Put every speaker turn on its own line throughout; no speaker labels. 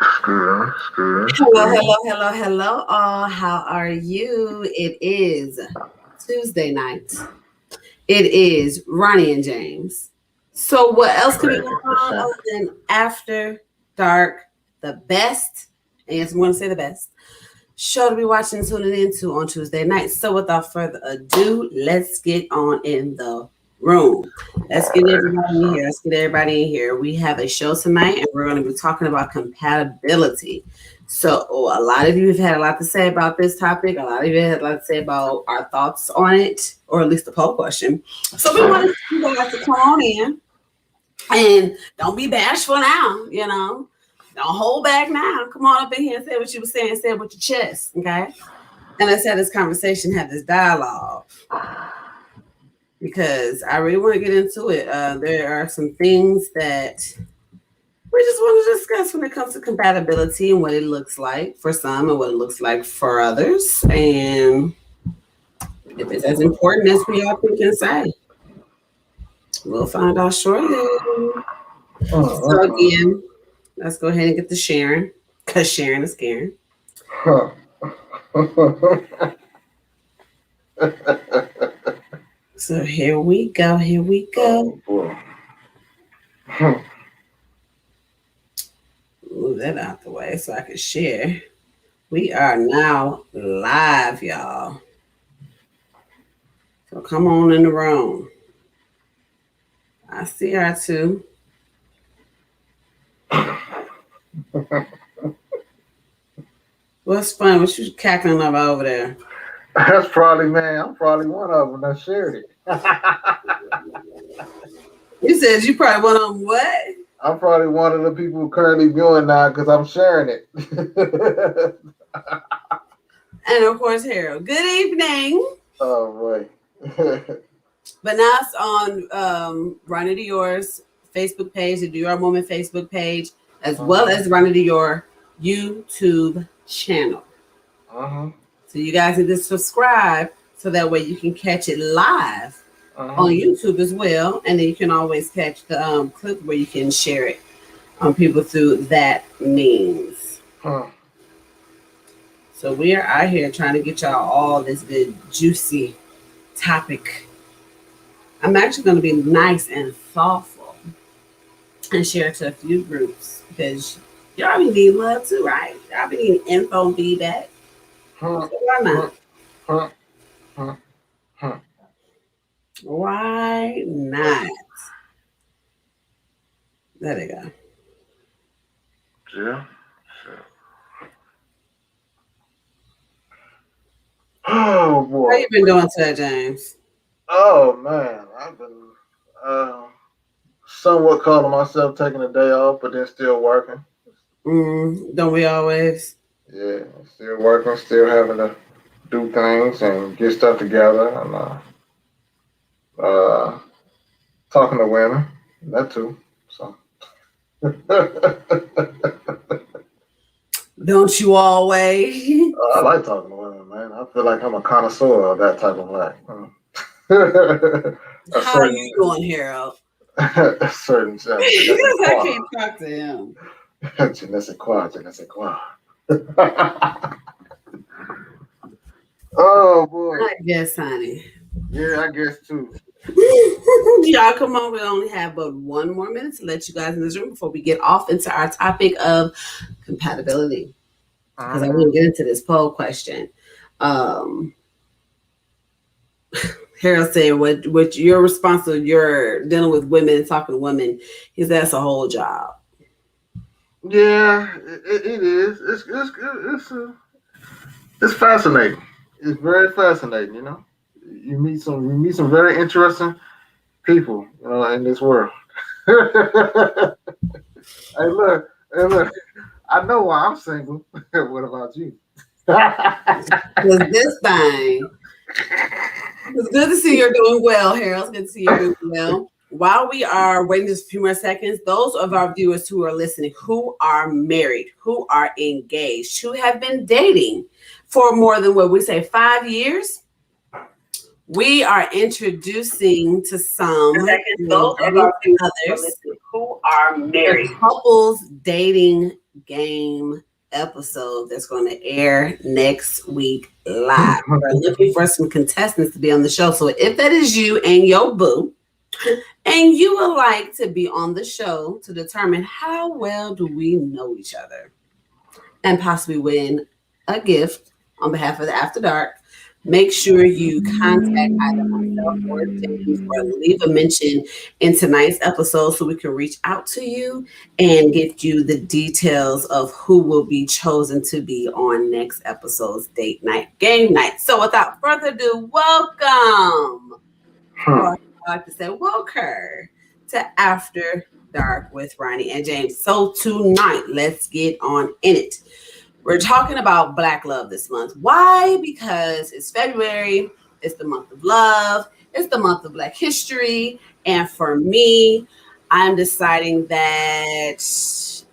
Screw.
Hello, all. How are you? It is Tuesday night. It is Ronnie and James. So, what else could be going on
100%.
other than After Dark, the best, and yes, I'm going to say the best show to be watching and tuning into on Tuesday night. So, without further ado, let's get on in the room. Let's get everybody in
100%.
here. Let's get everybody in here. We have a show tonight, and we're going to be talking about compatibility. So, a lot of you have had a lot to say about this topic. A lot of you had a lot to say about our thoughts on it, or at least the poll question. So, we wanted you guys to come on in and don't be bashful now, Don't hold back now. Come on up in here and say what you were saying, say it with your chest, okay? And let's have this conversation, have this dialogue. Because I really want to get into it. There are some things that we just want to discuss when it comes to compatibility and what it looks like for some and what it looks like for others. And if it's as important as we all think and say, we'll find out shortly. So again, let's go ahead and get to sharing, because sharing is caring. So here we go. Here we go.
Boy.
Move that out the way so I can share. We are now live, y'all. So come on in the room. I see her too. What's fun? What you cackling up over there?
That's probably, man, I'm probably one of them that shared it.
You said you probably went on what?
I'm probably one of the people currently viewing now because I'm sharing it.
And of course, Harold. Good evening.
Oh, boy.
But now it's on Ronnie Dior's Facebook page, the Dior Moment Facebook page, as well as Ronnie Dior YouTube channel. So you guys need to subscribe so that way you can catch it live on YouTube as well. And then you can always catch the clip where you can share it on people through that means. So we are out here trying to get y'all all this good, juicy topic. I'm actually going to be nice and thoughtful and share it to a few groups because y'all be needing love too, right? Y'all be needing info and feedback. So why not? Why not? There they go.
Yeah. Oh, boy.
How you been doing today, James?
Oh, man. I've been somewhat calling myself taking a day off, but then still working.
Don't we always?
Yeah, still working, still having to do things and get stuff together, and talking to women, that too. So.
Don't you always?
I like talking to women, man. I feel like I'm a connoisseur of that type of life.
How are you doing, Harold?
A certain
I can't talk to him.
Je ne sais quoi, je ne sais quoi. Oh, boy.
I guess, honey.
Yeah, I guess too.
Y'all come on. We only have but 1 more minute to let you guys in this room before we get off into our topic of compatibility. Because I want to get into this poll question. Harold said, what your response to you're dealing with women and talking to women is that's a whole job.
Yeah, it is. It's fascinating. It's very fascinating. You meet some very interesting people, in this world. Hey, look. I know why I'm single. What about you?
Because this thing. It's good to see you're doing well, Harold. It's good to see you're doing well. While we are waiting just a few more seconds, those of our viewers who are listening, who are married, who are engaged, who have been dating for more than what we say 5 years, we are introducing to some
Those of our viewers
others
who are married,
couples dating game episode that's going to air next week live. We're looking for some contestants to be on the show. So if that is you and your boo, and you would like to be on the show to determine how well do we know each other and possibly win a gift on behalf of the After Dark, make sure you contact either myself or James or leave a mention in tonight's episode so we can reach out to you and get you the details of who will be chosen to be on next episode's date night game night. So without further ado, welcome. Or I like to say welcome to After Dark with Ronnie and James. So tonight, let's get on in it. We're talking about Black love this month. Why? Because it's February, it's the month of love, it's the month of Black history. And for me, I'm deciding that it's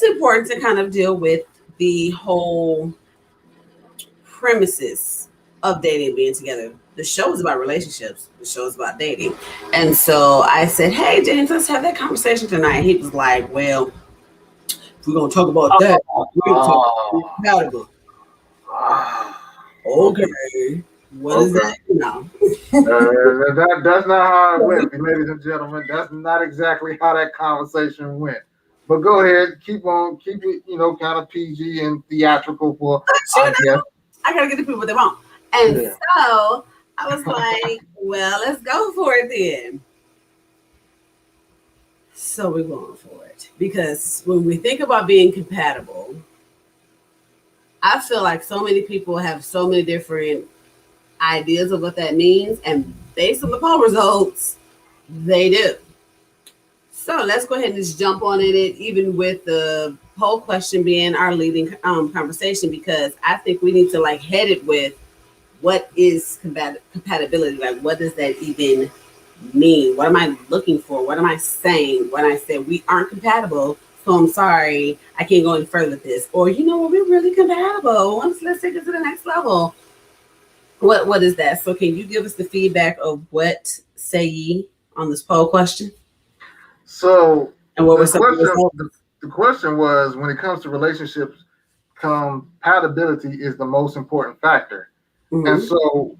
important to kind of deal with the whole premises of dating and being together. The show is about relationships, the show is about dating. And so I said, hey, James, let's have that conversation tonight. He was like, well, if we're going to talk about that, we're going to talk about compatible. Okay. What is that? No.
That's not how it went, ladies and gentlemen. That's not exactly how that conversation went. But go ahead, keep it, kind of PG and theatrical for our guests.
I gotta get the people what they want. And so I was like, well, let's go for it then. So we're going for it. Because when we think about being compatible, I feel like so many people have so many different ideas of what that means. And based on the poll results, they do. So let's go ahead and just jump on in it, even with the poll question being our leading conversation, because I think we need to head it with what is compatibility? Like, what does that even mean? What am I looking for? What am I saying when I say we aren't compatible? So I'm sorry, I can't go any further with this. Or, we're really compatible. Let's take it to the next level. What is that? So can you give us the feedback of what say ye on this poll question?
So
and what was
the question was, when it comes to relationships, compatibility is the most important factor. Mm-hmm. And so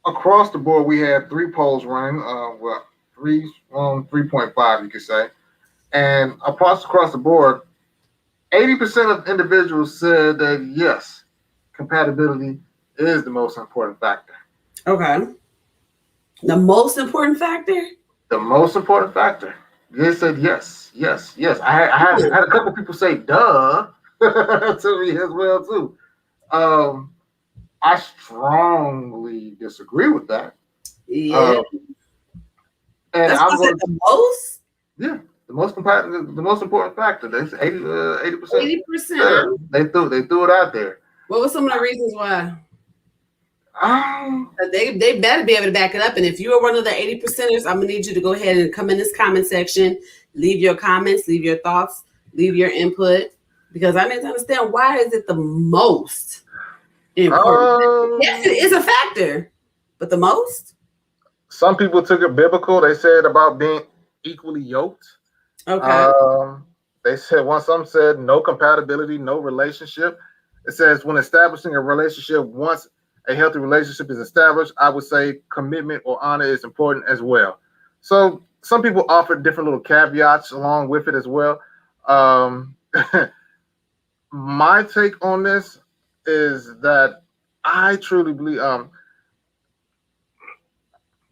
across the board, we had 3 polls running, 3.5, you could say. And across the board, 80% of individuals said that yes, compatibility is the most important factor.
Okay. The most important factor?
The most important factor. They said yes. I had a couple people say duh to me as well too. I strongly disagree with that.
Yeah.
And
that's I'm going the most.
Yeah, the most important factor. That's 80%.
80%.
They threw it out there.
What were some of the reasons why? They better be able to back it up. And if you are one of the 80%ers, I'm gonna need you to go ahead and come in this comment section, leave your comments, leave your thoughts, leave your input, because I need to understand, why is it the most important? Yes, it is a factor, but the most?
Some people took it biblical. They said about being equally yoked.
Okay.
They said some said no compatibility, no relationship. It says when establishing a relationship, once a healthy relationship is established, I would say commitment or honor is important as well. So some people offered different little caveats along with it as well. My take on this is that I truly believe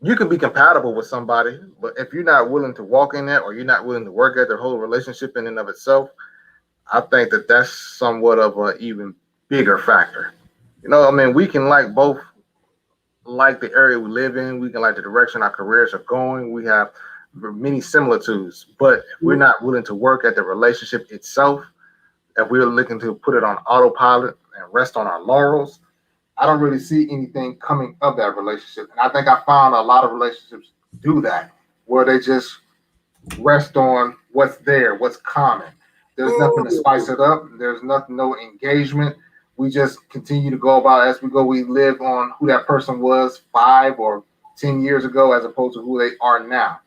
you can be compatible with somebody, but if you're not willing to walk in that, or you're not willing to work at their whole relationship in and of itself, I think that that's somewhat of an even bigger factor. We can both like the area we live in. We can like the direction our careers are going. We have many similitudes, but if we're not willing to work at the relationship itself, if we're looking to put it on autopilot and rest on our laurels, I don't really see anything coming of that relationship. And I think I found a lot of relationships do that, where they just rest on what's there, what's common. There's nothing to spice it up. There's no engagement. We just continue to go about as we go. We live on who that person was 5 or 10 years ago, as opposed to who they are now.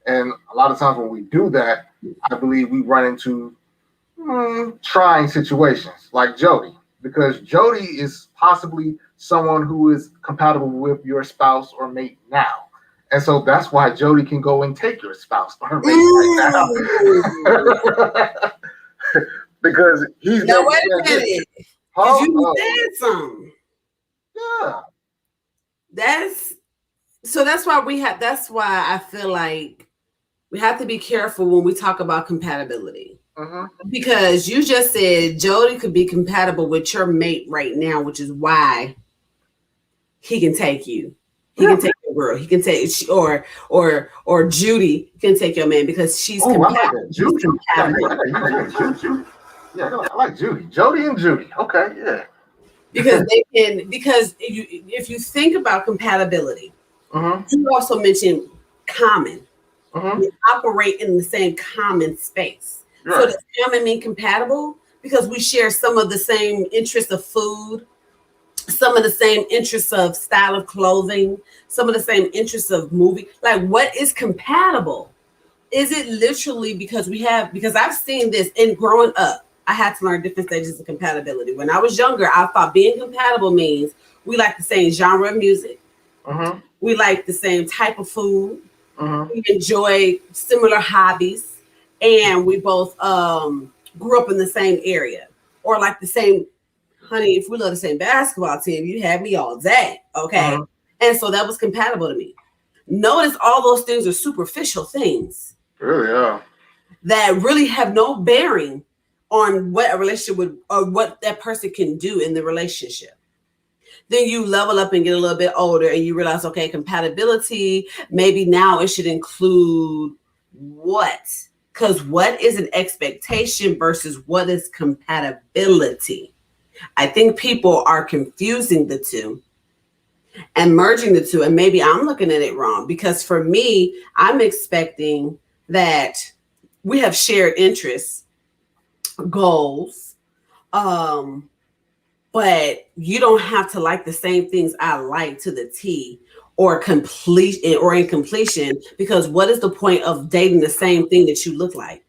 And a lot of times when we do that, I believe we run into trying situations like Jody, because Jody is possibly someone who is compatible with your spouse or mate now. And so that's why Jody can go and take your spouse or mate
Mm.
right now. Because he's
Now
made
wait
the
a
transition.
minute, because
Huh?
you
Oh,
said something.
yeah.
That's so. That's why we have. That's why I feel like we have to be careful when we talk about compatibility.
Mm-hmm.
Because you just said Jody could be compatible with your mate right now, which is why he can take you. He
Yeah.
can take your girl. He can take or Judy can take your man because she's
Oh, I like that.
compatible. He's
Judy. Yeah,
compatible.
I got Judy. Yeah, I like Judy. Jody and Judy. Okay, yeah.
Because they can because if you think about compatibility,
Mm-hmm.
you also mentioned common.
Mm-hmm.
We operate in the same common space. So
Right.
does common mean compatible? Because we share some of the same interests of food, some of the same interests of style of clothing, some of the same interests of movie. Like, what is compatible? Is it literally because I've seen this in growing up, I had to learn different stages of compatibility. When I was younger, I thought being compatible means we like the same genre of music,
Mm-hmm.
we like the same type of food,
Mm-hmm.
we enjoy similar hobbies, and we both grew up in the same area or like the same. Honey, if we love the same basketball team, you had me all day. Okay.
Mm-hmm.
And so that was compatible to me. Notice all those things are superficial things
Really, yeah.
that really have no bearing on what a relationship would or what that person can do in the relationship. Then you level up and get a little bit older and you realize, okay, compatibility, maybe now it should include what? Because what is an expectation versus what is compatibility? I think people are confusing the two and merging the two. And maybe I'm looking at it wrong because for me, I'm expecting that we have shared interests, goals, um, but you don't have to like the same things I like to the T or complete or in completion because what is the point of dating the same thing that you look like?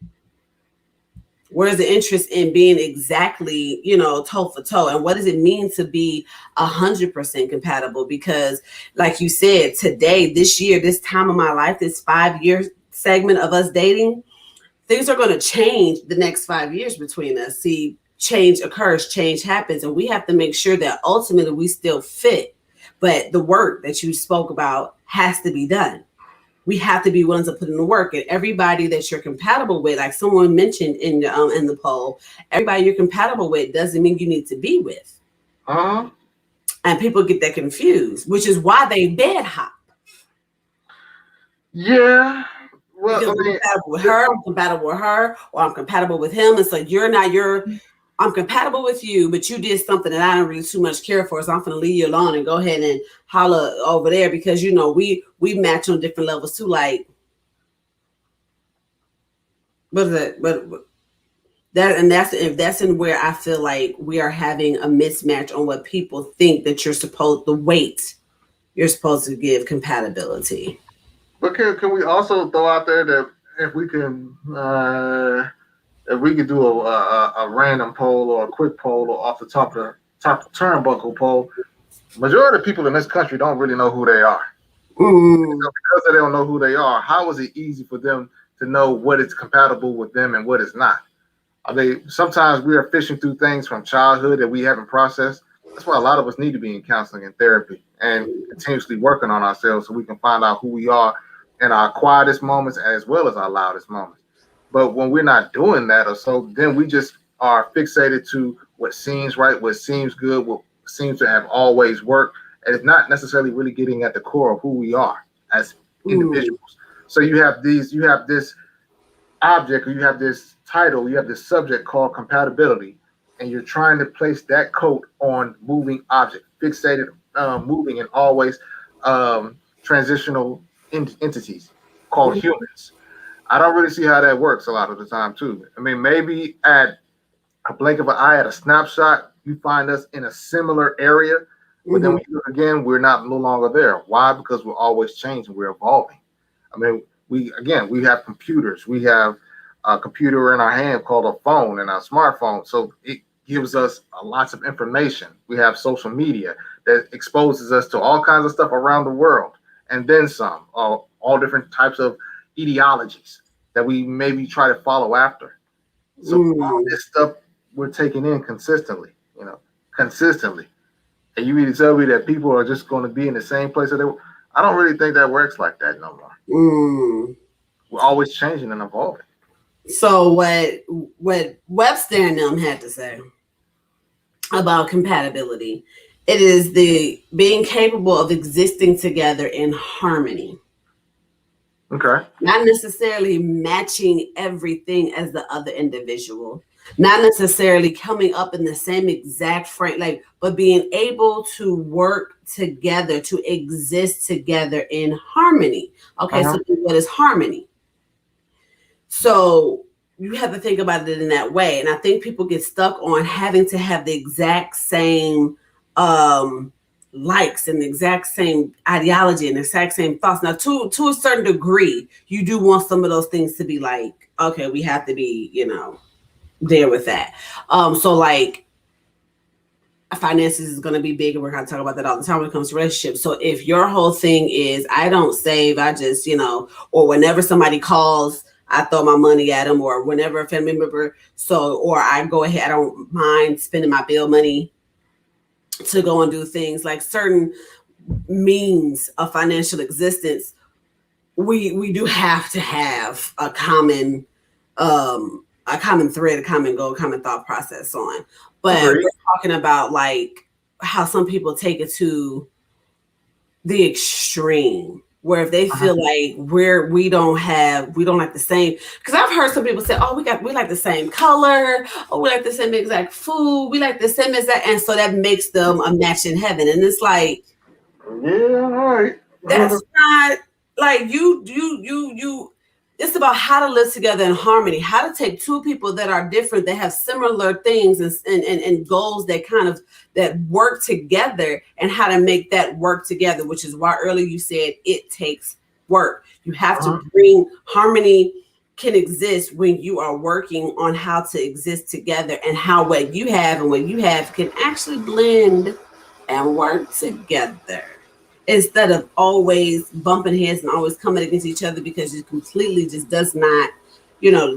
Where's the interest in being exactly, toe for toe? And what does it mean to be 100% compatible? Because, like you said, today, this year, this time of my life, this 5 year segment of us dating, things are going to change the next 5 years between us. See, change occurs, change happens, and we have to make sure that ultimately we still fit. But the work that you spoke about has to be done. We have to be willing to put in the work, and everybody that you're compatible with, like someone mentioned in the poll, everybody you're compatible with doesn't mean you need to be with.
Uh-huh.
And people get that confused, which is why they bed hop.
Yeah. Well,
Because
I
I'm
mean,
compatible with her, I'm compatible with her, or I'm compatible with him. It's like I'm compatible with you, but you did something that I don't really too much care for. So I'm gonna leave you alone and go ahead and holler over there because we match on different levels too. Like, what is that? But that's in where I feel like we are having a mismatch on what people think that the weight you're supposed to give compatibility.
but can we also throw out there that if we could do a random poll or a quick poll or off the top of the turnbuckle poll, majority of people in this country don't really know who they are.
Mm,
So because they don't know who they are, how is it easy for them to know what is compatible with them and what is not? I mean, sometimes we are fishing through things from childhood that we haven't processed. That's why a lot of us need to be in counseling and therapy and continuously working on ourselves so we can find out who we are in our quietest moments as well as our loudest moments. But when we're not doing that, or so, then we just are fixated to what seems right, what seems good, what seems to have always worked, and it's not necessarily really getting at the core of who we are as
mm,
individuals. So you have this object or you have this title, you have this subject called compatibility, and you're trying to place that coat on moving object, fixated, moving, and always transitional entities called
mm,
humans. I don't really see how that works a lot of the time, too. I mean, maybe at a blink of an eye, at a snapshot, you find us in a similar area, but then
mhm.
when you look again, we're not no longer there. Why? Because we're always changing, we're evolving. I mean, we have computers, we have a computer in our hand called a phone and a smartphone. So it gives us lots of information. We have social media that exposes us to all kinds of stuff around the world, and then some, all different types of ideologies that we maybe try to follow after. So all
Mm,
this stuff we're taking in consistently, consistently. And you mean to tell me that people are just going to be in the same place that they were? I don't really think that works like that no more.
mm.
We're always changing and evolving.
So what Webster and them had to say about compatibility, it is the being capable of existing together in harmony,
Okay.
not necessarily matching everything as the other individual, not necessarily coming up in the same exact frame, like, but being able to work together, to exist together in harmony. Okay, so
Uh-huh.
what is harmony? So you have to think about it in that way. And I think people get stuck on having to have the exact same um likes and the exact same ideology and the exact same thoughts. Now, to a certain degree, you do want some of those things to be like, okay, we have to be, there with that. So like finances is going to be big, and we're going to talk about that all the time when it comes to relationships. So if your whole thing is I don't save, I just, or whenever somebody calls, I throw my money at them, or whenever a family member, or I go ahead, I don't mind spending my bill money to go and do things like certain means of financial existence. We do have to have a common thread, a common goal, common thought process on. But
Agreed.
we're talking about like how some people take it to the extreme, where if they
Uh-huh.
feel like we don't like the same, because I've heard some people say, oh, we like the same color, or we like the same exact food, we like the same exact, and so that makes them a match in heaven. And it's like,
Yeah, all right.
that's not like you it's about how to live together in harmony, how to take two people that are different, that have similar things and goals that kind of that work together, and how to make that work together, which is why earlier you said it takes work. You have to
Uh-huh.
bring harmony, can exist when you are working on how to exist together, and how what you have and what you have can actually blend and work together, instead of always bumping heads and always coming against each other, because it completely just does not,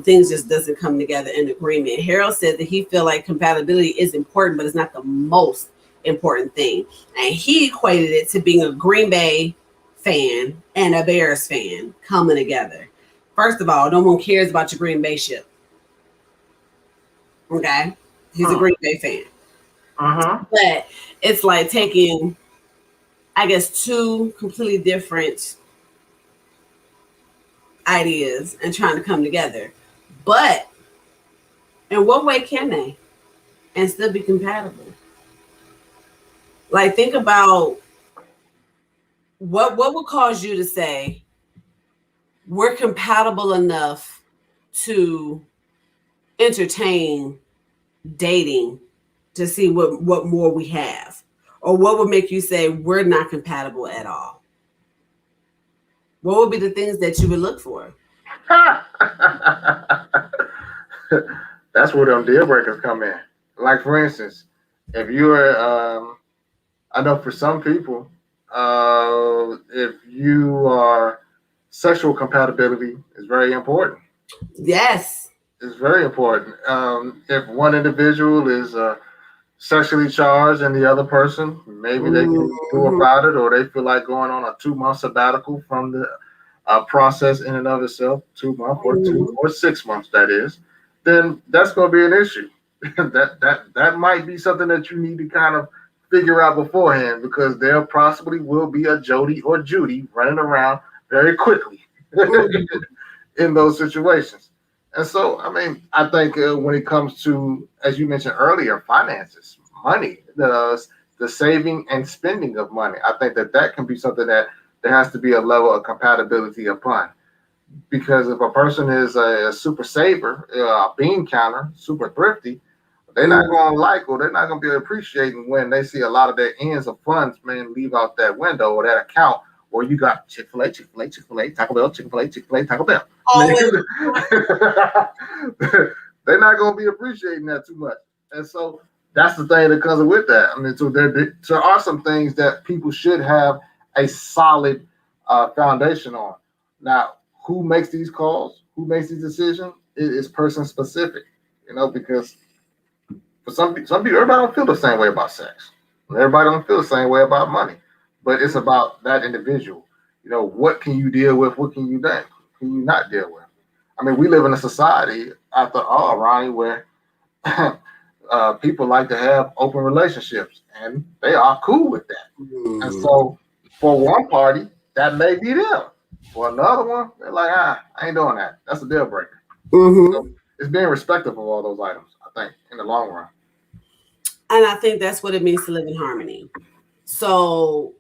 things just doesn't come together in agreement. Harold said that he feel like compatibility is important, but it's not the most important thing. And he equated it to being a Green Bay fan and a Bears fan coming together. First of all, no one cares about your Green Bay ship. Okay. He's a
Uh-huh.
Green Bay fan.
Uh-huh.
But it's like taking, I guess, two completely different ideas and trying to come together. But in what way can they and still be compatible? Like, think about what would cause you to say we're compatible enough to entertain dating, to see what more we have, or what would make you say we're not compatible at all? What would be the things that you would look for?
That's where them deal breakers come in. Like for instance, if you are, I know for some people, if you are sexual compatibility is very important.
Yes.
It's very important. If one individual is sexually charged and the other person, maybe they can do
Mhm.
about it, or they feel like going on a 2 month sabbatical from the process in and of itself, 2 month or two
Mhm.
or 6 months, that is, then that's going to be an issue. That might be something that you need to kind of figure out beforehand, because there possibly will be a Jody or Judy running around very quickly
Mhm.
in those situations. And so, I mean, I think when it comes to, as you mentioned earlier, finances, money, the saving and spending of money, I think that can be something that there has to be a level of compatibility upon. Because if a person is a super saver, a bean counter, super thrifty, they're not
Mhm.
going to like, or they're not going to be appreciating when they see a lot of their ends of funds, man, leave out that window or that account or you got Chick-fil-A, Chick-fil-A, Chick-fil-A, Taco Bell, Chick-fil-A, Chick-fil-A, Taco Bell.
Always.
They're not going to be appreciating that too much. And so that's the thing that comes with that. I mean, so there are some things that people should have a solid foundation on. Now, who makes these calls? Who makes these decisions? It is person specific, because for some people, everybody don't feel the same way about sex. Everybody don't feel the same way about money. But it's about that individual. What can you deal with? What can you not deal with? I mean, we live in a society, after all, Ronnie, where people like to have open relationships, and they are cool with that. And so, for one party, that may be them. For another one, they're like, I ain't doing that. That's a deal breaker. So it's being respectful of all those items, I think, in the long run.
And I think that's what it means to live in harmony. So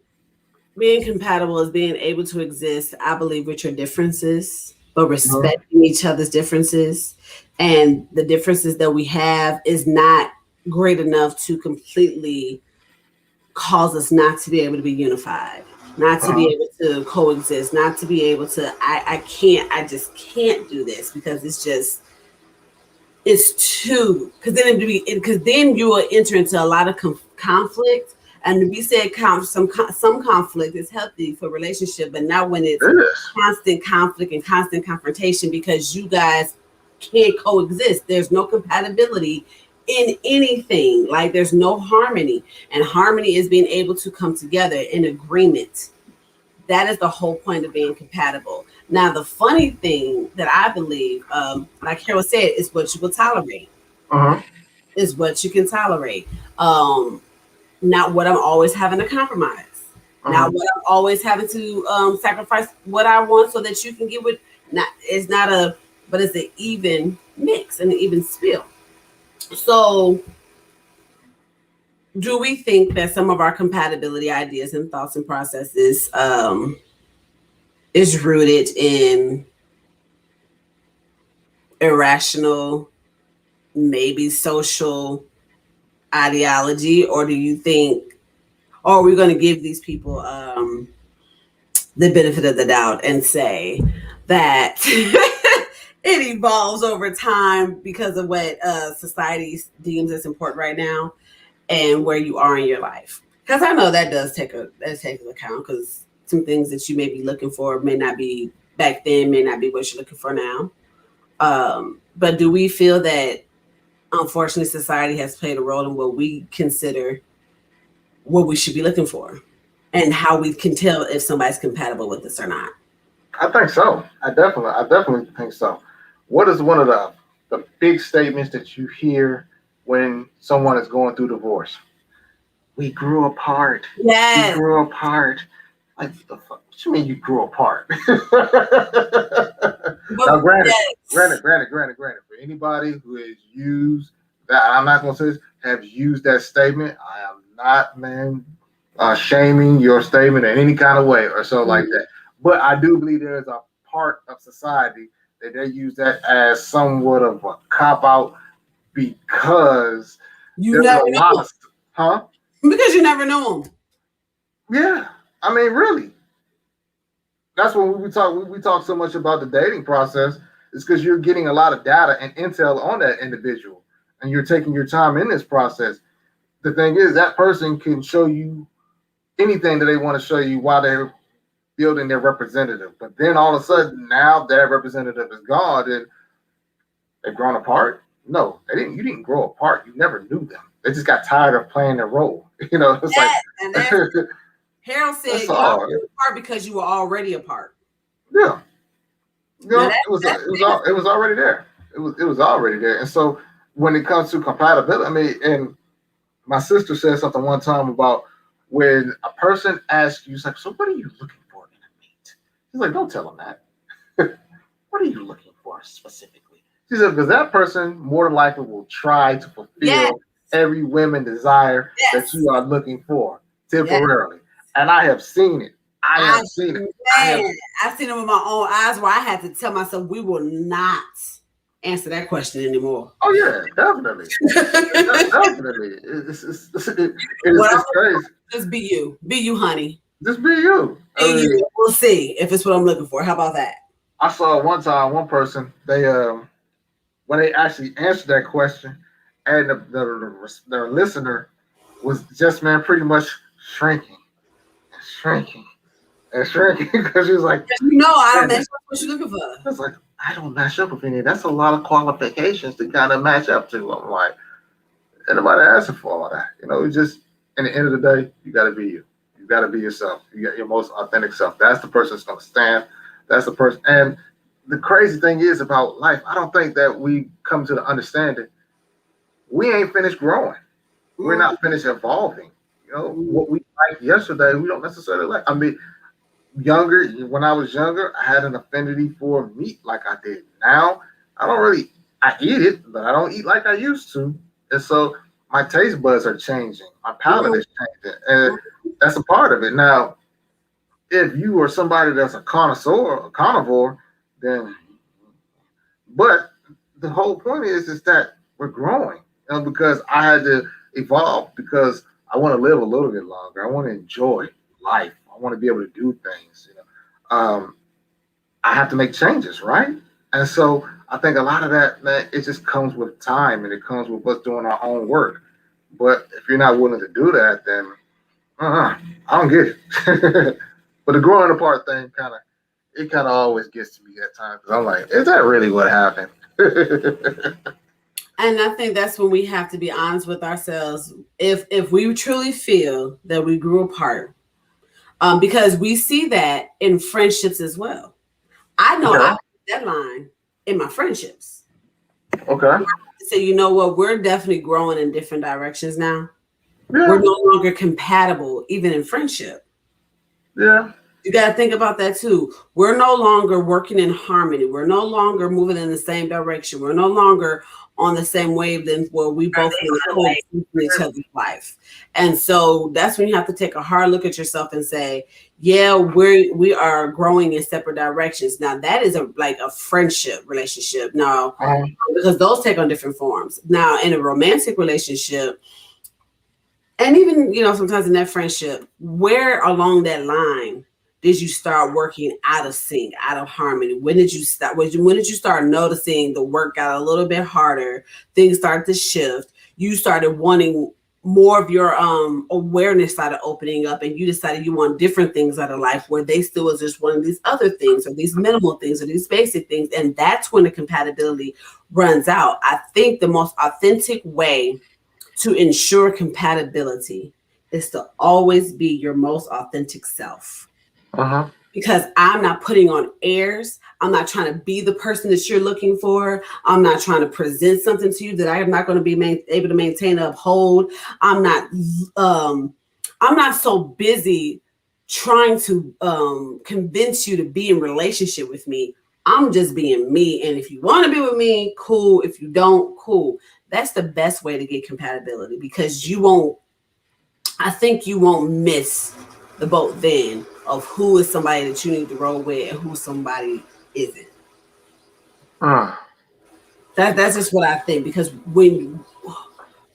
being compatible is being able to exist, I believe, with your differences, but respecting each other's differences. And the differences that we have is not great enough to completely cause us not to be able to be unified, not to be able to coexist, not to be able to, I just can't do this because it's too, because then you will enter into a lot of conflict. And we said some conflict is healthy for relationship, but not when it's constant conflict and constant confrontation because you guys can't coexist. There's no compatibility in anything. Like there's no harmony, and harmony is being able to come together in agreement. That is the whole point of being compatible. Now, the funny thing that I believe, like Carol said, is what you will tolerate. Is what you can tolerate. Not what I'm always having to compromise. Not what I'm always having to sacrifice what I want so that you can get what. It's not but it's an even mix and an even spill. So, do we think that some of our compatibility ideas and thoughts and processes is rooted in irrational, maybe social ideology, or do you think, or are we going to give these people the benefit of the doubt and say that it evolves over time because of what society deems as important right now and where you are in your life? Because I know that does take into account, because some things that you may be looking for may not be back then, may not be what you're looking for now. But do we feel that unfortunately society has played a role in what we consider what we should be looking for and how we can tell if somebody's compatible with us or not?
I think so. I definitely think so. What is one of the big statements that you hear when someone is going through divorce? We grew apart.
Yes.
We grew apart. Like, the fuck? What you mean you grew apart? Now, granted, for anybody who has used that, I'm not going to say this, have used that statement, I am not, shaming your statement in any kind of way or so like that. But I do believe there is a part of society that they use that as somewhat of a cop out because
you never know.
Huh?
Because you never know them.
Yeah, I mean, really. That's when we talk so much about the dating process. Is because you're getting a lot of data and intel on that individual, and you're taking your time in this process. The thing is, that person can show you anything that they want to show you while they're building their representative. But then all of a sudden, now that representative is gone, and they've grown apart. No, they didn't. You didn't grow apart. You never knew them. They just got tired of playing their role. It's
and Harold said you grew apart because you were already apart.
Yeah. It was already there. It was already there. And so when it comes to compatibility, I mean, and my sister said something one time about when a person asks you, like, so what are you looking for in a mate? She's like, don't tell them that. What are you looking for specifically? She said, because that person more than likely will try to fulfill every woman's desire that you are looking for temporarily. And I have seen it. I've seen it.
I've seen it with my own eyes where I had to tell myself we will not answer that question anymore.
Oh yeah, definitely. Definitely. It's crazy.
Just be you. Be you, honey.
Just be you. I mean,
We'll see if it's what I'm looking for. How about that?
I saw one time one person they when they actually answered that question, and the listener was just man pretty much shrinking and shrinking and shrinking because she was like,
I don't
man,
match up what you're looking for.
it's like I don't match up with any. That's a lot of qualifications to kind of match up to. I'm like, anybody asking for all that? It's just in the end of the day, you got to be you. You got to be yourself. You got your most authentic self. That's the person that's going to stand. That's the person. And the crazy thing is about life, I don't think that we come to the understanding we ain't finished growing. We're not finished evolving. What we liked yesterday, we don't necessarily like. I mean, when I was younger, I had an affinity for meat like I did. Now, I don't really, I eat it, but I don't eat like I used to. And so my taste buds are changing. My palate is changing. And that's a part of it. Now, if you are somebody that's a connoisseur, a carnivore, then, but the whole point is that we're growing, because I had to evolve because I want to live a little bit longer. I want to enjoy life. I want to be able to do things. I have to make changes, right? And so I think a lot of that, man, it just comes with time and it comes with us doing our own work. But if you're not willing to do that, then I don't get it. But the growing apart thing kind of always gets to me at times because I'm like, is that really what happened?
And I think that's when we have to be honest with ourselves. If we truly feel that we grew apart, because we see that in friendships as well. I know I put that line in my friendships.
Okay.
So you know what? We're definitely growing in different directions now.
Yeah.
We're no longer compatible, even in friendship.
Yeah.
You got to think about that too. We're no longer working in harmony. We're no longer moving in the same direction. We're no longer on the same wavelength where we both in each other's life. And so that's when you have to take a hard look at yourself and say, yeah, we are growing in separate directions. Now that is like a friendship relationship. Now, because those take on different forms. Now in a romantic relationship, and even, sometimes in that friendship, where along that line did you start working out of sync, out of harmony? When did you start? When did you start noticing the work got a little bit harder? Things started to shift. You started wanting more of your awareness started opening up, and you decided you want different things out of life where they still was just one of these other things or these minimal things or these basic things. And that's when the compatibility runs out. I think the most authentic way to ensure compatibility is to always be your most authentic self. Because I'm not putting on airs. I'm not trying to be the person that you're looking for. I'm not trying to present something to you that I am not going to be able to maintain or uphold. I'm not so busy trying to convince you to be in relationship with me. I'm just being me. And if you want to be with me, cool. If you don't, cool. That's the best way to get compatibility, because I think you won't miss the boat then of who is somebody that you need to roll with and who somebody isn't. That's just what I think, because when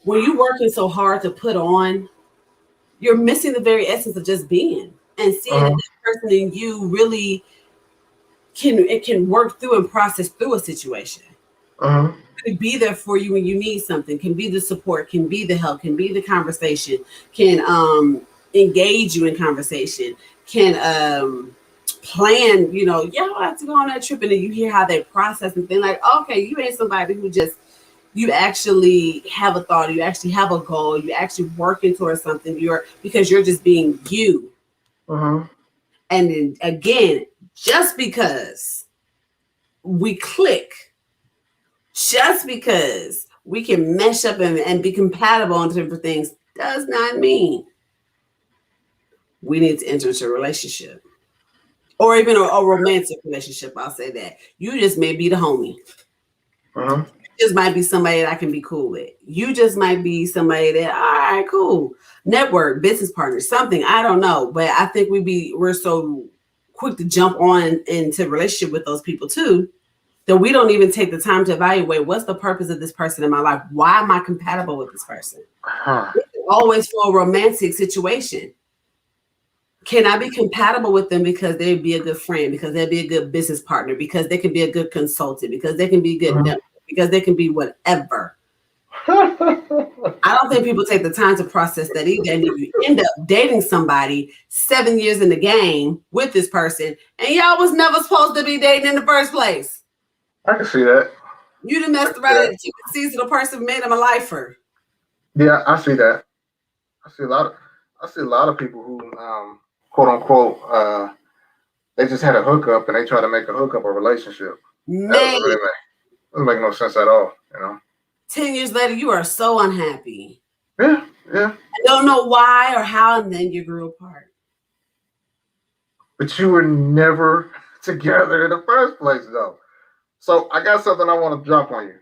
you're working so hard to put on, you're missing the very essence of just being and seeing that person in you really can work through and process through a situation. Can be there for you when you need something, can be the support, can be the help, can be the conversation, can engage you in conversation, can plan, I have to go on that trip, and then you hear how they process and think like, okay, you ain't somebody who just, you actually have a thought, you actually have a goal, you actually working towards something, because you're just being you. And then again, just because we click, just because we can mesh up and be compatible on different things, does not mean we need to enter into a relationship or even a romantic relationship. I'll say that. You just may be the homie. You just might be somebody that I can be cool with. You just might be somebody that, all right, cool. Network, business partner, something, I don't know. But I think we're so quick to jump on into a relationship with those people too, that we don't even take the time to evaluate what's the purpose of this person in my life. Why am I compatible with this person? Always for a romantic situation. Can I be compatible with them because they'd be a good friend, because they'd be a good business partner, because they can be a good consultant, because they can be a good network, because they can be whatever. I don't think people take the time to process that either. And you end up dating somebody 7 years in the game with this person, and y'all was never supposed to be dating in the first place.
I can see that.
You done messed around and took the season of person, made him a lifer.
Yeah, I see that. I see a lot of people who quote unquote they just had a hookup and they try to make a hookup a relationship. That doesn't make no sense at all,
10 years later, you are so unhappy.
Yeah.
I don't know why or how, and then you grew apart.
But you were never together in the first place, though. So I got something I want to drop on you.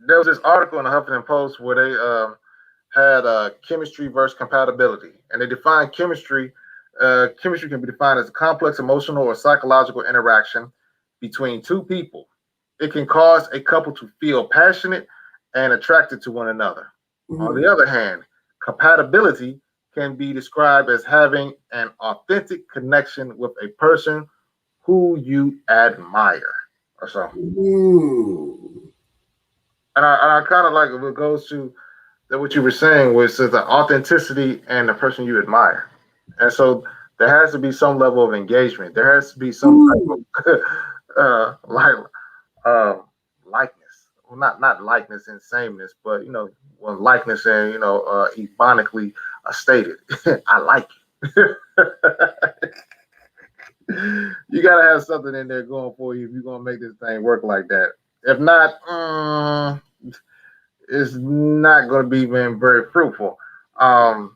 There was this article in the Huffington Post where they had chemistry versus compatibility, and they defined chemistry. Chemistry can be defined as a complex emotional or psychological interaction between two people. It can cause a couple to feel passionate and attracted to one another. Mm-hmm. On the other hand, compatibility can be described as having an authentic connection with a person who you admire or something.
Mm.
And I kind of like it goes to that what you were saying was the authenticity and the person you admire. And so there has to be some level of engagement. There has to be some type of likeness. Well, not likeness and sameness, but likeness and ebonically stated. I like it. You gotta have something in there going for you if you're gonna make this thing work like that. If not, it's not gonna be very fruitful. I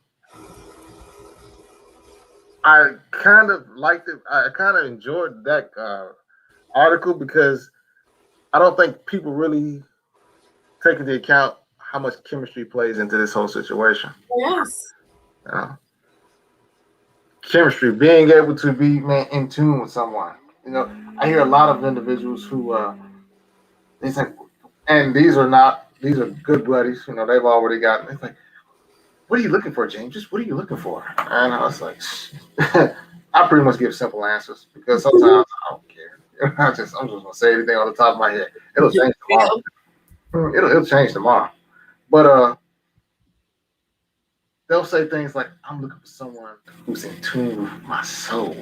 kind of liked it. I kind of enjoyed that article because I don't think people really take into account how much chemistry plays into this whole situation.
Yes.
Chemistry, being able to be in tune with someone. I hear a lot of individuals who they say, and these are good buddies. They've already gotten. It's like, what are you looking for, James? Just what are you looking for? And I was like, I pretty much give simple answers because sometimes I don't care. I'm just gonna say anything on the top of my head. It'll change tomorrow. It'll change tomorrow. But they'll say things like, I'm looking for someone who's in tune with my soul.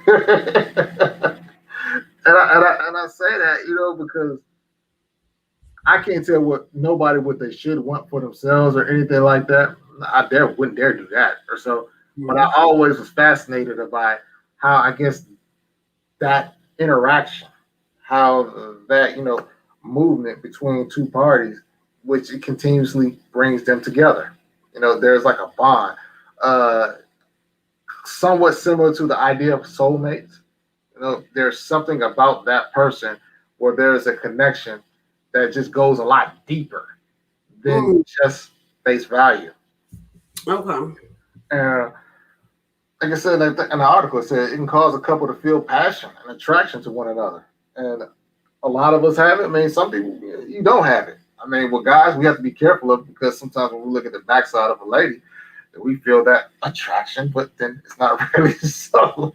and I say that, because I can't tell what they should want for themselves or anything like that. I wouldn't dare do that or so. But I always was fascinated by how I guess that interaction, how that movement between two parties, which it continuously brings them together. There's like a bond, somewhat similar to the idea of soulmates. There's something about that person where there's a connection that just goes a lot deeper than just face value.
Okay.
And like I said in the article, it said it can cause a couple to feel passion and attraction to one another. And a lot of us have it. I mean, some people, you don't have it. I mean, well, guys, we have to be careful of because sometimes when we look at the backside of a lady, we feel that attraction, but then it's not really so.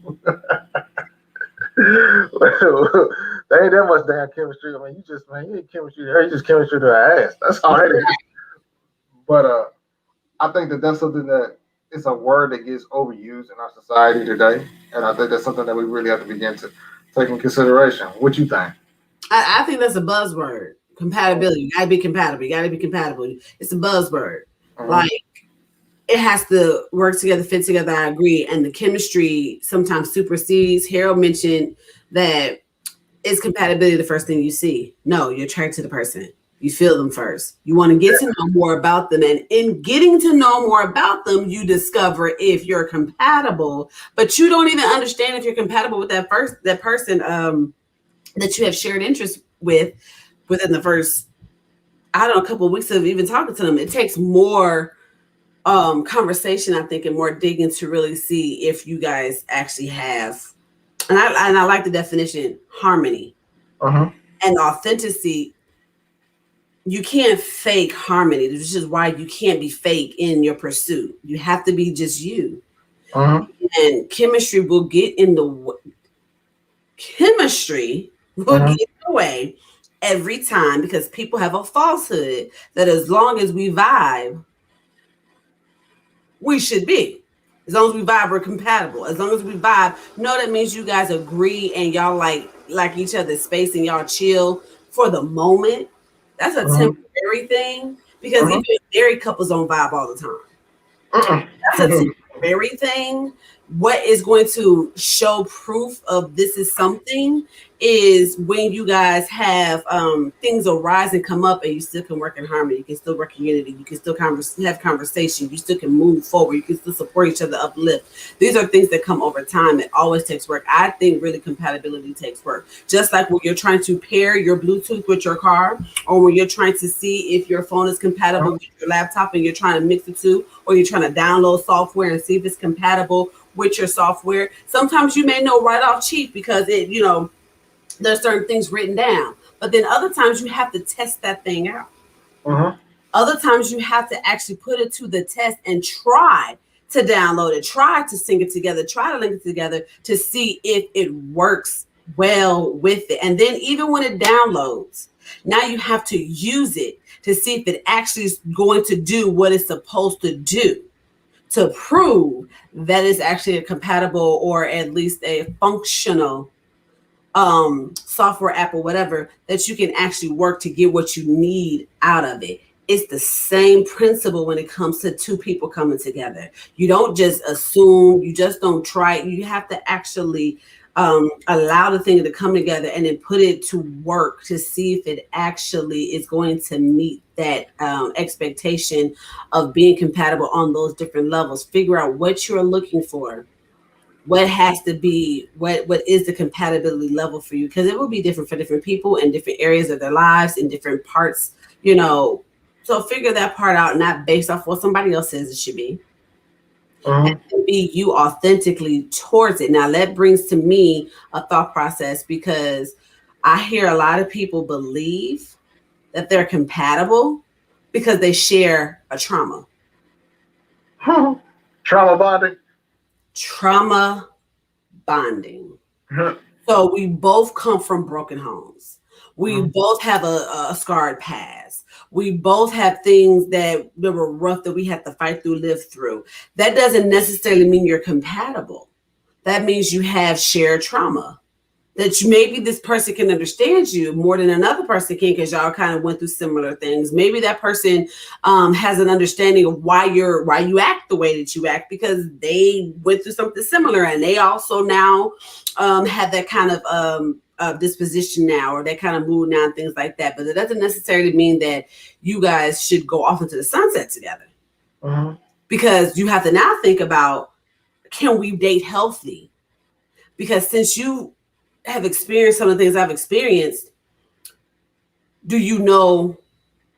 There ain't that much damn chemistry. I mean, you ain't chemistry to her, you just chemistry to her ass. That's all it is. But I think that's something that it's a word that gets overused in our society today, and I think that's something that we really have to begin to take in consideration. What you think?
I think that's a buzzword. Compatibility. You gotta be compatible. You gotta be compatible. It's a buzzword. Like it has to work together, fit together. I agree. And the chemistry sometimes supersedes. Harold mentioned that is compatibility the first thing you see? No, you're attracted to the person. You feel them first. You want to get to know more about them. And in getting to know more about them, you discover if you're compatible, but you don't even understand if you're compatible with that person that you have shared interest with within the first, I don't know, a couple of weeks of even talking to them. It takes more conversation, I think, and more digging to really see if you guys actually have, and I like the definition, harmony and authenticity you can't fake harmony. This is why you can't be fake in your pursuit. You have to be just you.
Mm-hmm.
And chemistry will
Mm-hmm.
get in the way every time because people have a falsehood that as long as we vibe, we should be. As long as we vibe, we're compatible. As long as we vibe, no, that means you guys agree and y'all like each other's space and y'all chill for the moment. That's a
Mm-hmm.
temporary thing because
Mm-hmm.
even married couples don't vibe all the time. That's a
Mm-mm.
temporary thing. What is going to show proof of this is something is when you guys have things arise and come up and you still can work in harmony. You can still work in unity. You can still have conversation. You still can move forward. You can still support each other, uplift. These are things that come over time. It always takes work. I think really compatibility takes work. Just like when you're trying to pair your Bluetooth with your car, or when you're trying to see if your phone is compatible with your laptop and you're trying to mix the two, or you're trying to download software and see if it's compatible with your software. Sometimes you may know right off cheap because there's certain things written down. But then other times you have to test that thing out.
Mm-hmm.
Other times you have to actually put it to the test and try to download it, try to sing it together, try to link it together to see if it works well with it. And then even when it downloads, now you have to use it to see if it actually is going to do what it's supposed to do to prove that it's actually a compatible or at least a functional software app or whatever that you can actually work to get what you need out of it. It's the same principle when it comes to two people coming together. You don't just assume, you just don't try. You have to actually allow the thing to come together and then put it to work to see if it actually is going to meet that expectation of being compatible on those different levels. Figure out what you're looking for, what has to be, what is the compatibility level for you, because it will be different for different people in different areas of their lives in different parts, so figure that part out, not based off what somebody else says it should be,
Mm-hmm.
and be you authentically towards it. Now that brings to me a thought process because I hear a lot of people believe that they're compatible because they share a
Trauma bonding.
trauma bonding.
Mm-hmm.
So we both come from broken homes. We both have a scarred past. We both have things that were rough that we had to fight through, live through. That doesn't necessarily mean you're compatible. That means you have shared trauma. That maybe this person can understand you more than another person can because y'all kind of went through similar things. Maybe that person has an understanding of why you act the way that you act because they went through something similar and they also now have that kind of disposition now or that kind of mood now and things like that. But it doesn't necessarily mean that you guys should go off into the sunset together
Mm-hmm.
because you have to now think about, can we date healthy? Because since you have experienced some of the things I've experienced, do you know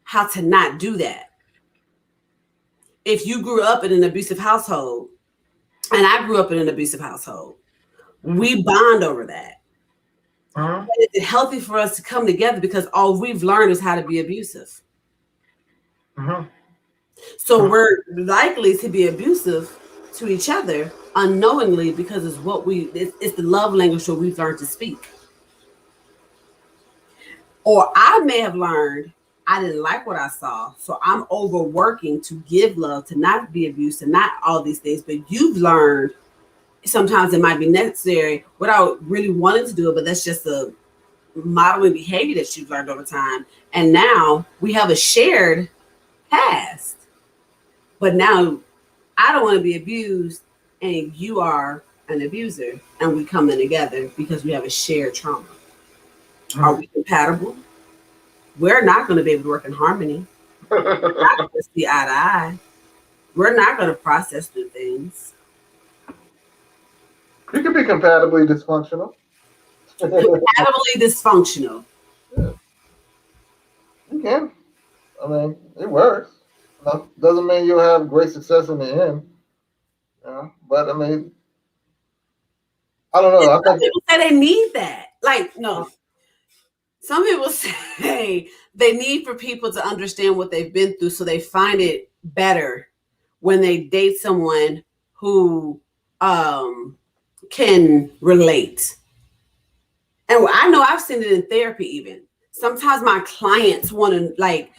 how to not do that? If you grew up in an abusive household and I grew up in an abusive household, we bond over that.
Mm-hmm.
Is it healthy for us to come together because all we've learned is how to be abusive?
Mm-hmm.
So we're likely to be abusive to each other unknowingly because it's the love language that we've learned to speak. Or I may have learned I didn't like what I saw, so I'm overworking to give love, to not be abused, to not all these things. But you've learned sometimes it might be necessary without really wanting to do it, but that's just a modeling behavior that you've learned over time. And now we have a shared past, but now I don't want to be abused, and you are an abuser, and we come in together because we have a shared trauma. Are we compatible? We're not going to be able to work in harmony. Not going to see eye to eye. We're not going to process through things.
You can be compatibly dysfunctional.
Compatibly dysfunctional.
Yeah, you can. I mean, it works. No, doesn't mean you'll have great success in the end. But I mean, I don't know. I
Some
think
people say they need that. Like, no. some people say they need for people to understand what they've been through, so they find it better when they date someone who can relate. And I know I've seen it in therapy even. Sometimes my clients want to like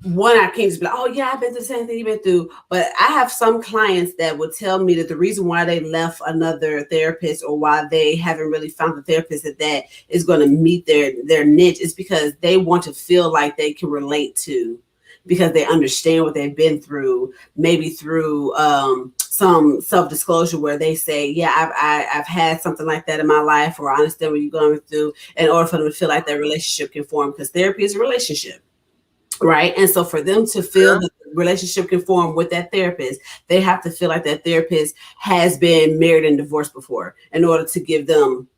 one, I can't just be like, oh yeah, I've been through the same thing you've been through. But I have some clients that would tell me that the reason why they left another therapist or why they haven't really found the therapist that is going to meet their niche is because they want to feel like they can relate to, because they understand what they've been through, maybe through some self-disclosure where they say, yeah, I've had something like that in my life, or I understand what you're going through, in order for them to feel like that relationship can form, because therapy is a relationship. Right. And so for them to feel
Yeah.
that the relationship can form with that therapist, they have to feel like that therapist has been married and divorced before in order to give them,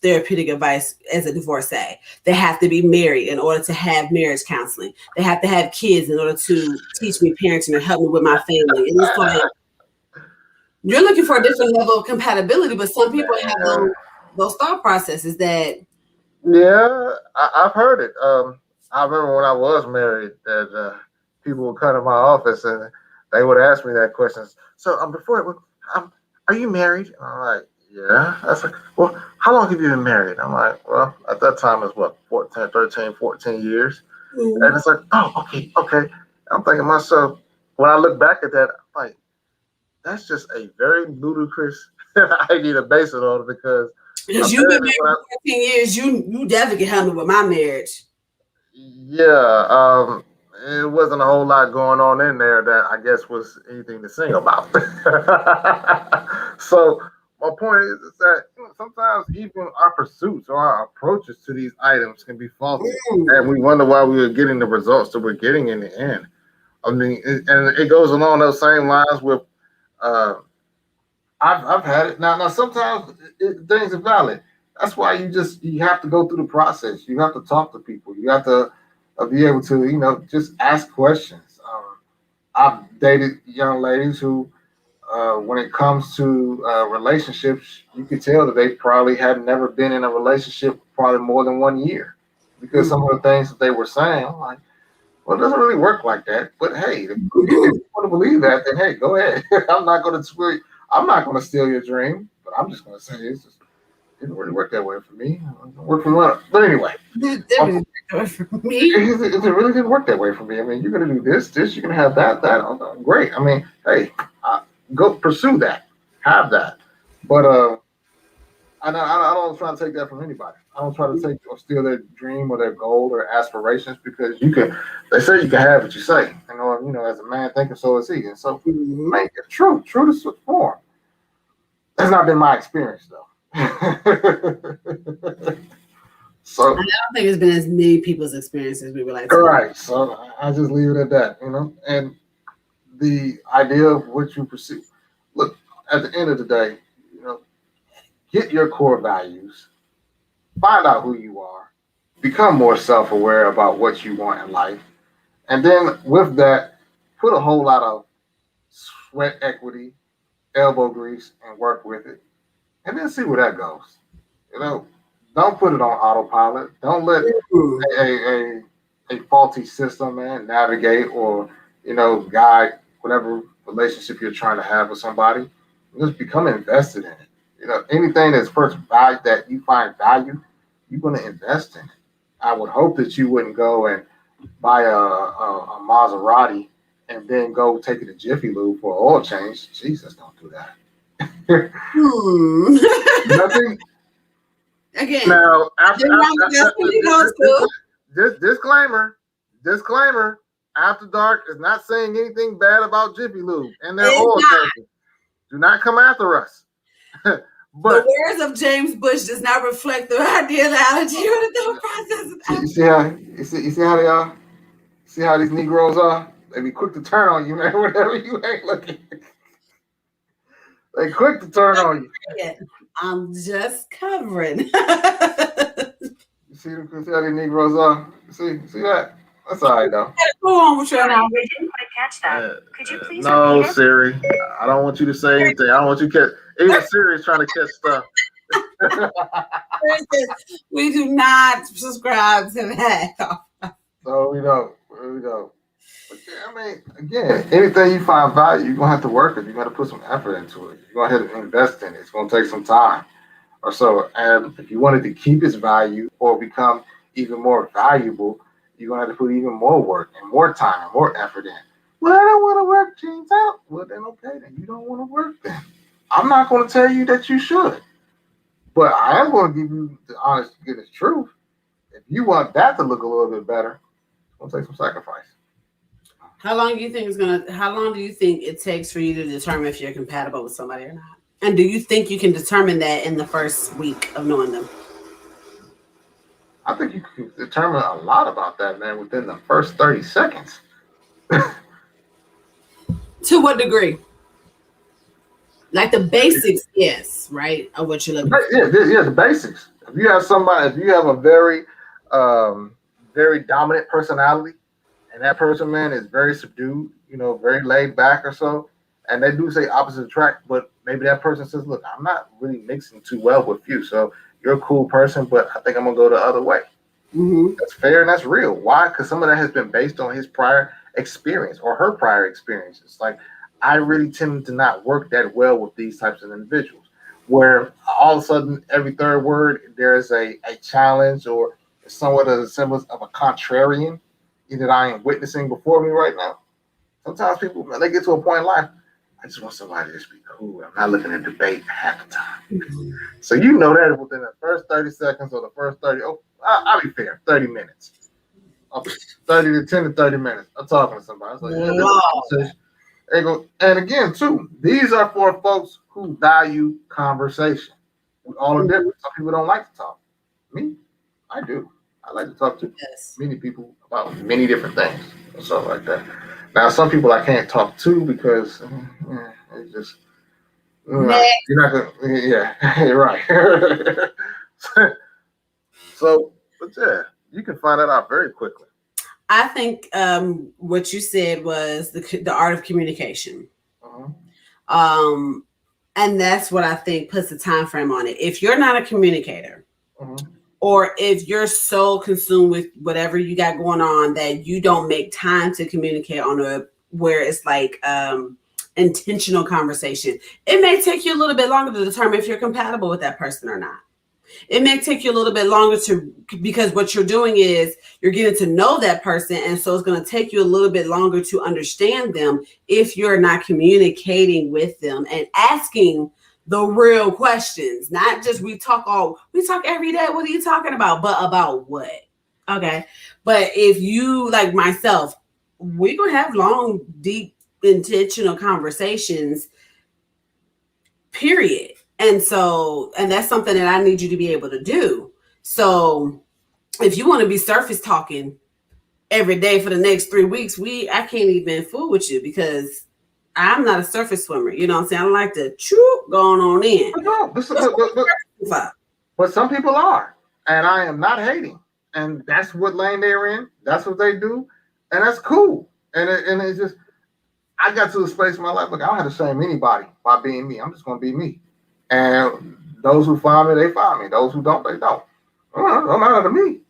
therapeutic advice as a divorcee. They have to be married in order to have marriage counseling. They have to have kids in order to teach me parenting or help me with my family. And it's like you're looking for a different level of compatibility, but some people have those thought processes that
Yeah, I've heard it. I remember when I was married that people would come to my office and they would ask me that question. So, um, are you married? And I'm like, yeah. That's like, well, how long have you been married? I'm like, well, at that time it's what, 14, 13, 14 years. And it's like, oh, okay, okay. I'm thinking to myself, when I look back at that, I'm like, that's just a very ludicrous idea to base it on because
because you've been
apparently
married for 14 years, you definitely can handle with my marriage.
yeah, it wasn't a whole lot going on in there that I guess was anything to sing about. So my point is that sometimes even our pursuits or our approaches to these items can be faulty, and we wonder why we are getting the results that we're getting in the end. I mean, and it goes along those same lines with uh, I've had it now. Now sometimes things are valid. That's why you have to go through the process. You have to talk to people. You have to be able to just ask questions. I've dated young ladies who, when it comes to relationships, you could tell that they probably had never been in a relationship probably more than 1 year because some of the things that they were saying, I'm like, well, it doesn't really work like that. But hey, if you want to believe that, then hey, go ahead. I'm not going to steal. I'm not going to steal your dream. But I'm just going to say it didn't really work that way for me. It worked for me. But anyway, it really didn't work that way for me. I mean, you're going to do this. You're going to have that. Oh, great. I mean, hey, go pursue that. Have that. But I don't try to take that from anybody. I don't try to take or steal their dream or their goal or aspirations because you can. They say you can have what you say. As a man thinking, so is he. And so, make it true to form. That's not been my experience though. So
I don't think it's been as many people's experiences as we would like to.
right. So I just leave it at that. And the idea of what you pursue. Look, at the end of the day, you know, get your core values, find out who you are, become more self aware about what you want in life. And then with that, put a whole lot of sweat equity, elbow grease, and work with it. And then see where that goes. You know, don't put it on autopilot. Don't let a faulty system, man, navigate or, guide whatever relationship you're trying to have with somebody. Just become invested in it. Anything that's first value that you find value, you're going to invest in it. I would hope that you wouldn't go and buy a Maserati and then go take it to Jiffy Lube for an oil change. Jesus, don't do that. Nothing.
Again,
Now, disclaimer. After Dark is not saying anything bad about Jiffy Lube and their oil changes. Do not come after us.
But the words of James Bush does not reflect the ideology or the thought process.
You see how they are? See how these Negroes are? They be quick to turn on you, man, whenever you ain't looking. They quick to turn on you.
I'm just covering.
You see how these Negroes are? See that? That's all right, though.
Go on with your now.
I didn't quite catch that. Could you please
no,
repeat it?
Siri. I don't want you to say anything. I don't want you to catch. Even Siri's trying to catch stuff.
We do not subscribe to that.
So we don't. But yeah, I mean, again, anything you find value, you're gonna have to work it. You're gonna put some effort into it. You're gonna have to invest in it. It's gonna take some time or so. And if you wanted to keep its value or become even more valuable, you're gonna have to put even more work and more time and more effort in. Well, I don't want to work, James out. Well, then okay, then you don't want to work then. I'm not gonna tell you that you should, but I am gonna give you the honest, goodness truth. If you want that to look a little bit better, it's gonna take some sacrifice.
How long do you think how long do you think it takes for you to determine if you're compatible with somebody or not? And do you think you can determine that in the first week of knowing them?
I think you can determine a lot about that, man, within the first 30 seconds.
To what degree? Like the basics, yes, right? Of what you're looking for.
Yeah, the basics. If you have somebody, if you have a very dominant personality, and that person, man, is very subdued, very laid back or so, and they do say opposite attract, but maybe that person says, look, I'm not really mixing too well with you, so you're a cool person, but I think I'm gonna go the other way.
Mm-hmm.
That's fair and that's real. Why? Because some of that has been based on his prior experience or her prior experiences. Like, I really tend to not work that well with these types of individuals, where all of a sudden, every third word, there's a challenge or somewhat of a semblance of a contrarian that I am witnessing before me right now. Sometimes people, they get to a point in life, I just want somebody to just be cool. I'm not looking at debate half the time.
Mm-hmm.
So you know that within the first 30 seconds or the first 30, I'll be fair, 30 minutes. 30 to 10 to 30 minutes. I'm talking to somebody. It's like, and again, too, these are for folks who value conversation. We all are different. Some people don't like to talk. Me, I do. I like to talk to many people about many different things and stuff like that. Now, some people I can't talk to because it's just you're not gonna. Yeah, you're right. So, but yeah, you can find that out very quickly.
I think what you said was the art of communication. And that's what I think puts a time frame on it. If you're not a communicator, or if you're so consumed with whatever you got going on that you don't make time to communicate on where it's like intentional conversation, it may take you a little bit longer to determine if you're compatible with that person or not. It may take you a little bit longer because what you're doing is you're getting to know that person. And so it's going to take you a little bit longer to understand them if you're not communicating with them and asking the real questions, not just we talk every day. What are you talking about? But about what? Okay. But if you, like myself, we're going to have long, deep, intentional conversations, period. And that's something that I need you to be able to do. So if you want to be surface talking every day for the next 3 weeks, I can't even fool with you because I'm not a surface swimmer. You know what I'm saying? I don't like to going on in.
But some people are. And I am not hating. And that's what lane they're in. That's what they do. And that's cool. And it's just, I got to a space in my life, like, I don't have to shame anybody by being me. I'm just going to be me. And those who find me, they find me. Those who don't, they don't. It don't matter to me.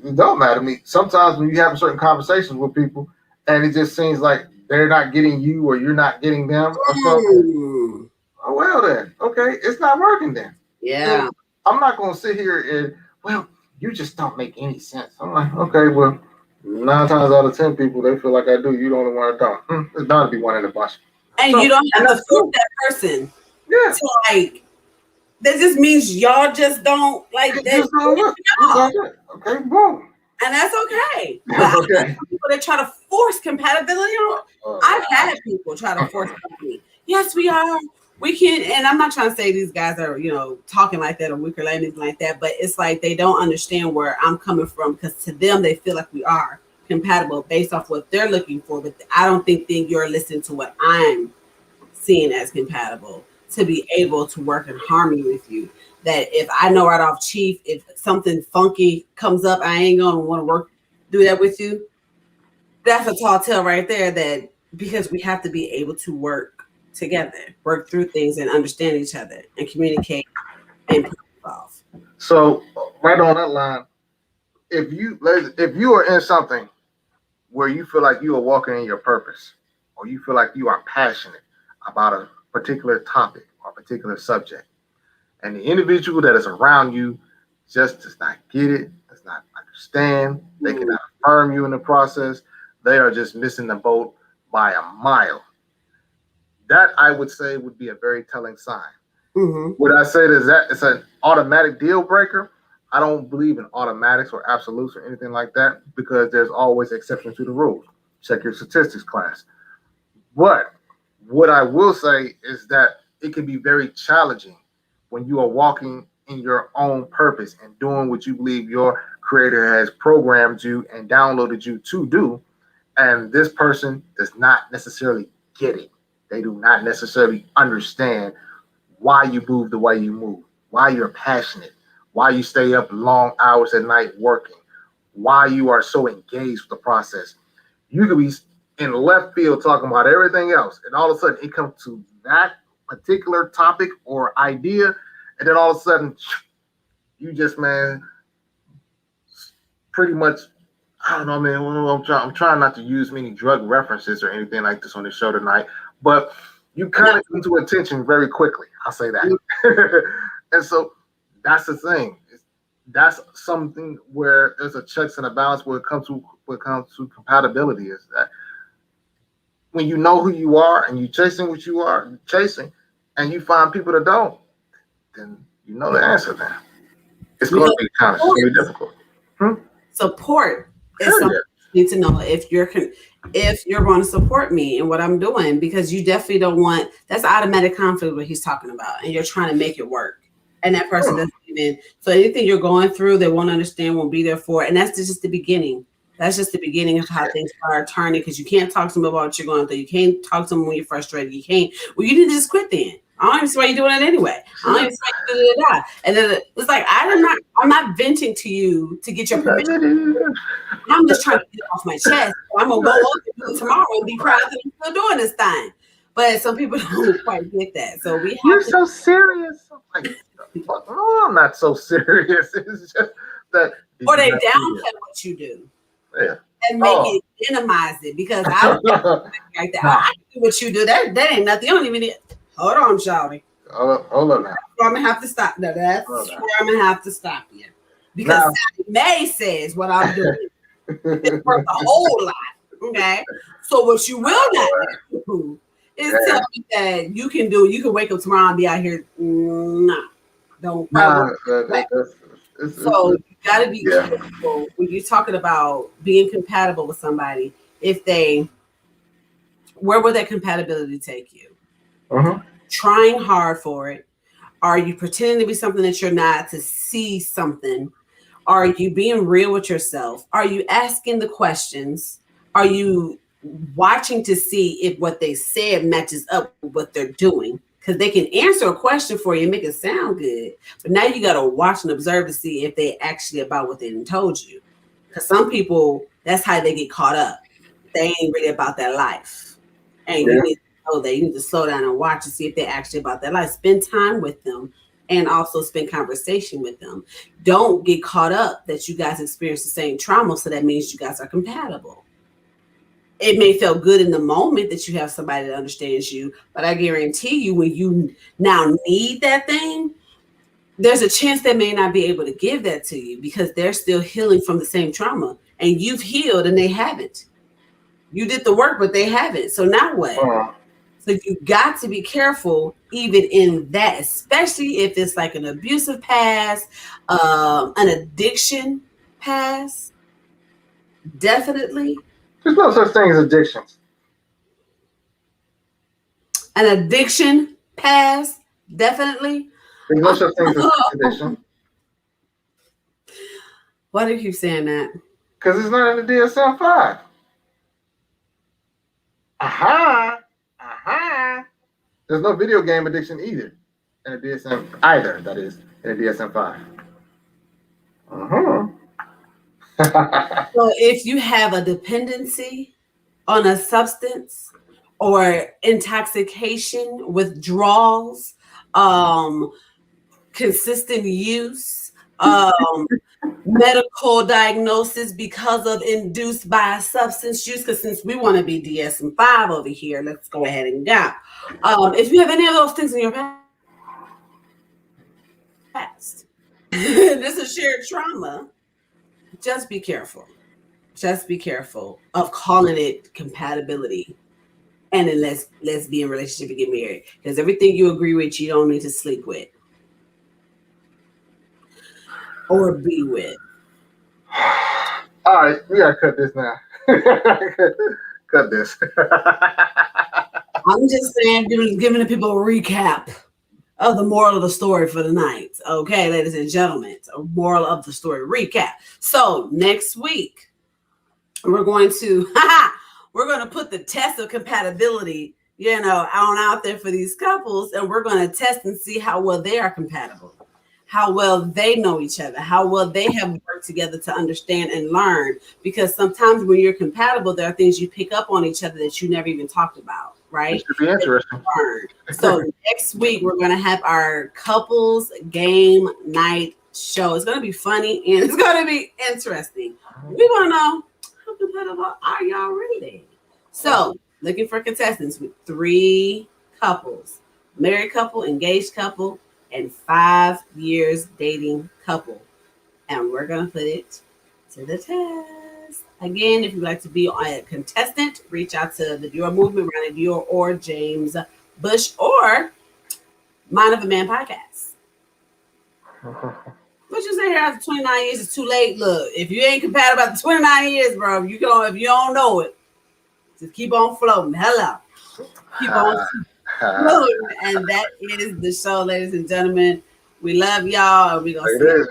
It don't matter to me. Sometimes when you have certain conversations with people and it just seems like they're not getting you or you're not getting them or something. Oh, well then. Okay, it's not working then.
Yeah.
So I'm not going to sit here and, well, you just don't make any sense. I'm like, okay, well, 9 times out of 10 people, they feel like I do. You the only one that don't. There's bound to be one in the bunch.
And so, you don't have to force that person.
Yeah.
To like, that just means y'all just don't like that.
Just don't work. Okay, boom.
And that's okay. But
okay.
People that try to force compatibility on, I've had people try to force me. Yes, we are. We can, and I'm not trying to say these guys are, talking like that or weaker or anything like that, but it's like they don't understand where I'm coming from because to them, they feel like we are compatible based off what they're looking for. But I don't think you're listening to what I'm seeing as compatible to be able to work in harmony with you. That if I know right off chief, if something funky comes up, I ain't going to want to do that with you. That's a tall tale right there that because we have to be able to work together, work through things and understand each other and communicate and problem solve.
So right on that line, if you are in something where you feel like you are walking in your purpose, or you feel like you are passionate about a particular topic or a particular subject, and the individual that is around you just does not get it, does not understand, they cannot affirm you in the process, they are just missing the boat by a mile. That I would say would be a very telling sign.
Mm-hmm.
Would I say that it's an automatic deal breaker? I don't believe in automatics or absolutes or anything like that because there's always exceptions to the rules. Check your statistics class. But what I will say is that it can be very challenging when you are walking in your own purpose and doing what you believe your creator has programmed you and downloaded you to do. And this person does not necessarily get it. They do not necessarily understand why you move the way you move, why you're passionate, why you stay up long hours at night working, why you are so engaged with the process. You could be in left field talking about everything else, and all of a sudden it comes to that particular topic or idea, and then all of a sudden you just, man, pretty much, I don't know, man. I'm trying not to use many drug references or anything like this on the show tonight, but you kind of come to attention very quickly. I'll say that. And so that's the thing. That's something where there's a checks and a balance when it comes to compatibility. Is that when you know who you are and you chasing what you are chasing, and you find people that don't, then you know the answer. Then it's going to be kind of really difficult.
Support is something you need to know if you're going to support me in what I'm doing, because you definitely don't want, that's automatic conflict what he's talking about, and you're trying to make it work, and that person doesn't even, so anything you're going through they won't understand, won't be there for it. And that's just the beginning. That's just the beginning of how things are turning, because you can't talk to them about what you're going through. You can't talk to them when you're frustrated. You can't. Well, you need to just quit then. I don't even see why you're doing it anyway. I don't even see why you're doing it. And then it's like, I'm not venting to you to get your permission. I'm just trying to get it off my chest. I'm gonna go up and do it tomorrow and be proud that I'm still doing this thing. But some people don't quite get that. So we have
You're so serious. Like, no, I'm not so serious. It's just that.
Or they downplay what you do.
Yeah.
And make it, minimize it, because I like that. I can do what you do. That ain't nothing. You don't even need. Hold on, shawty.
Hold on now.
I'm gonna have to stop. No, that's where I'm gonna have to stop you, because Sally Mae says what I'm doing is worth a whole lot. Okay, so what you will not do is tell me that you can do. You can wake up tomorrow and be out here. Nah, don't. So you got to be careful when you're talking about being compatible with somebody. Where will that compatibility take you? Trying hard for it? Are you pretending to be something that you're not to see something? Are you being real with yourself? Are you asking the questions? Are you watching to see if what they said matches up with what they're doing? Because they can answer a question for you and make it sound good, but now you got to watch and observe to see if they actually about what they done told you. Because some people, that's how they get caught up. They ain't really about that life, and you need to know that. You need to slow down and watch to see if they're actually about that life. Spend time with them, and also spend conversation with them. Don't get caught up that you guys experience the same trauma, so that means you guys are compatible. It may feel good in the moment that you have somebody that understands you, but I guarantee you, when you now need that thing, there's a chance they may not be able to give that to you because they're still healing from the same trauma, and you've healed and they haven't. You did the work, but they haven't. So now what? So you got to be careful even in that, especially if it's like an abusive past, an addiction past. Definitely.
There's no such thing as addictions.
An addiction past, definitely.
There's no such thing as addiction.
Why do you keep saying that?
Because it's not in the DSM-5. Aha. There's no video game addiction either in the DSM either. That is in the DSM-5.
So if you have a dependency on a substance, or intoxication, withdrawals, consistent use, medical diagnosis because of induced by substance use. Because since we want to be DSM-5 over here, let's go ahead and go. If you have any of those things in your past, this is shared trauma. Just be careful. Just be careful of calling it compatibility. And then let's be in a relationship and get married. Because everything you agree with, you don't need to sleep with or be with.
All right, we gotta cut this now. Cut this.
I'm just saying, giving the people a recap of the moral of the story for the night. Okay, ladies and gentlemen, a moral of the story recap. So next week, we're going to put the test of compatibility, out there for these couples, and we're going to test and see how well they are compatible, how well they know each other, how well they have worked together to understand and learn. Because sometimes when you're compatible, there are things you pick up on each other that you never even talked about, right?
It should be interesting.
So next week, we're going to have our couples game night show. It's going to be funny and it's going to be interesting. We want to know, how compatible are y'all really? So looking for contestants with 3 couples, married couple, engaged couple, and 5 years dating couple. And we're going to put it to the test. Again, if you'd like to be a contestant, reach out to the Dior Movement, Ronnie Dior, or James Bush, or Mind of a Man podcast. What you say here after 29 years is too late? Look, if you ain't compatible after 29 years, bro, if you don't know it, just keep on floating. Hello. Keep on floating. And that is the show, ladies and gentlemen. We love y'all. And we're going to see you